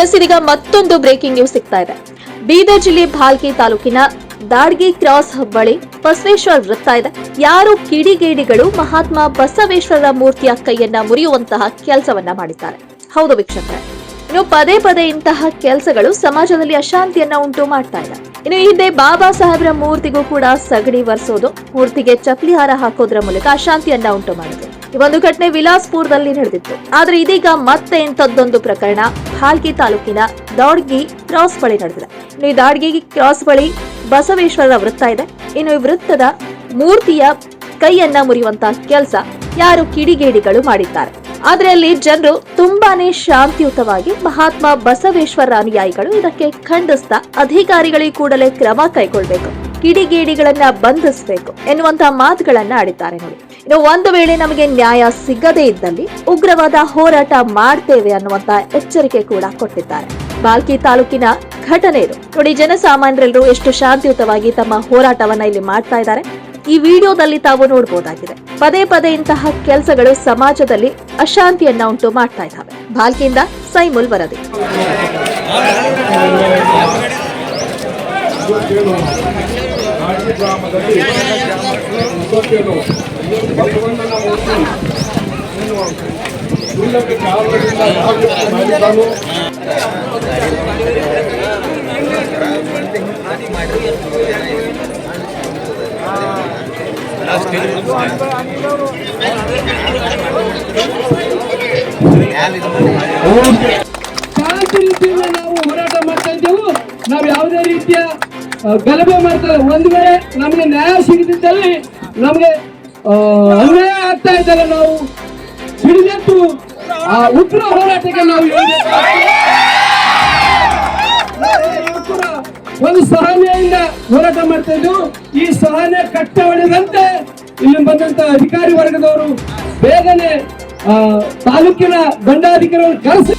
S, ಇದೀಗ ಮತ್ತೊಂದು breaking news ಸಿಗ್ತಾ ಇದೆ. ಬೀದರ್ ಜಿಲ್ಲೆ ಭಾಲ್ಕಿ ತಾಲೂಕಿನ ದಾಡ್ಗಿ ಕ್ರಾಸ್ ಬಳಿ ಬಸವೇಶ್ವರ ವೃತ್ತ ಇದೆ. ಯಾರು ಕಿಡಿಗೇಡಿಗಳು ಮಹಾತ್ಮ ಬಸವೇಶ್ವರರ ಮೂರ್ತಿಯ ಕೈಯನ್ನ ಮುರಿಯುವಂತಹ ಕೆಲಸವನ್ನ ಮಾಡಿದ್ದಾರೆ. ಹೌದು ವೀಕ್ಷಕರೇ, ಇನ್ನು ಪದೇ ಪದೇ ಇಂತಹ ಕೆಲಸಗಳು ಸಮಾಜದಲ್ಲಿ ಅಶಾಂತಿಯನ್ನ ಉಂಟು ಮಾಡ್ತಾ ಇದೆ. ಇನ್ನು ಈ ಹಿಂದೆ ಬಾಬಾ ಸಾಹೇಬ್ರ ಮೂರ್ತಿಗೂ ಕೂಡ ಸಗಣಿ ವರ್ಸೋದು, ಮೂರ್ತಿಗೆ ಚಪ್ಪಲಿ ಹಾರ ಹಾಕೋದ್ರ ಮೂಲಕ ಅಶಾಂತಿಯನ್ನ ಉಂಟು ಮಾಡಿದ್ರು. ಈ ಒಂದು ಘಟನೆ ವಿಲಾಸ್ಪುರದಲ್ಲಿ ನಡೆದಿತ್ತು. ಆದ್ರೆ ಇದೀಗ ಮತ್ತೆ ಇಂಥದ್ದೊಂದು ಪ್ರಕರಣ ಭಾಲ್ಕಿ ತಾಲೂಕಿನ ದಾಡ್ಗಿ ಕ್ರಾಸ್ ಬಳಿ ನಡೆದಿದೆ. ಇನ್ನು ಈ ದಾಡ್ಗಿ ಕ್ರಾಸ್ ಬಳಿ ಬಸವೇಶ್ವರರ ವೃತ್ತ ಇದೆ. ಇನ್ನು ಈ ವೃತ್ತದ ಮೂರ್ತಿಯ ಕೈಯನ್ನ ಮುರಿಯುವಂತಹ ಕೆಲಸ ಯಾರು ಕಿಡಿಗೇಡಿಗಳು ಮಾಡಿದ್ದಾರೆ. ಆದ್ರೆ ಅಲ್ಲಿ ಜನರು ತುಂಬಾನೇ ಶಾಂತಿಯುತವಾಗಿ ಮಹಾತ್ಮ ಬಸವೇಶ್ವರ ಅನುಯಾಯಿಗಳು ಇದಕ್ಕೆ ಖಂಡಿಸ್ತಾ ಅಧಿಕಾರಿಗಳಿಗೆ ಕೂಡಲೇ ಕ್ರಮ ಕೈಗೊಳ್ಳಬೇಕು, ಕಿಡಿಗೇಡಿಗಳನ್ನ ಬಂಧಿಸಬೇಕು ಎನ್ನುವಂತಹ ಮಾತುಗಳನ್ನ ಆಡಿದ್ದಾರೆ. ನೋಡಿ, ಇನ್ನು ಒಂದು ವೇಳೆ ನಮಗೆ ನ್ಯಾಯ ಸಿಗದೇ ಇದ್ದಲ್ಲಿ ಉಗ್ರವಾದ ಹೋರಾಟ ಮಾಡ್ತೇವೆ ಅನ್ನುವಂತ ಎಚ್ಚರಿಕೆ ಕೂಡ ಕೊಟ್ಟಿದ್ದಾರೆ. ಭಾಲ್ಕಿ ತಾಲೂಕಿನ ಘಟನೆ ಇದು. ನೋಡಿ, ಜನಸಾಮಾನ್ಯರೆಲ್ಲರೂ ಎಷ್ಟು ಶಾಂತಿಯುತವಾಗಿ ತಮ್ಮ ಹೋರಾಟವನ್ನ ಇಲ್ಲಿ ಮಾಡ್ತಾ ಇದ್ದಾರೆ. ಈ ವಿಡಿಯೋದಲ್ಲಿ ತಾವು ನೋಡಬಹುದಾಗಿದೆ. ಪದೇ ಪದೇ ಇಂತಹ ಕೆಲಸಗಳು ಸಮಾಜದಲ್ಲಿ ಅಶಾಂತಿಯನ್ನ ಉಂಟು ಮಾಡ್ತಾ ಇದ್ದಾವೆ. ಭಾಲ್ಕಿಯಿಂದ ಸೈಮುಲ್ ವರದಿ. ಶಾಂತಿ ರೀತಿಯಿಂದ ನಾವು ಹೋರಾಟ ಮಾಡ್ತಾ ಇದ್ದೆವು. ನಾವು ಯಾವುದೇ ರೀತಿಯ ಗಲಭೆ ಮಾಡ್ತಾ ಇಲ್ಲ. ಒಂದು ವೇಳೆ ನಮಗೆ ನ್ಯಾಯ ಸಿಗದಿದ್ದಲ್ಲಿ, ನಮಗೆ ಅನ್ಯಾಯ ಆಗ್ತಾ ಇದ್ದಾಗ ನಾವು ಹಿಡಿದೆತ್ತು ಉಗ್ರ ಹೋರಾಟಕ್ಕೆ ನಾವು ಒಂದು ಸಹನೆಯಿಂದ ಹೋರಾಟ ಮಾಡ್ತಾ ಇದ್ದೆವು. ಈ ಸಹನೆ ಕಟ್ಟ ಹೊಡೆದಂತೆ ಇಲ್ಲಿ ಬಂದಂತ ಅಧಿಕಾರಿ ವರ್ಗದವರು ಬೇಗನೆ ತಾಲೂಕಿನ ದಂಡಾಧಿಕಾರಿಗಳನ್ನು ಕರೆಸಿ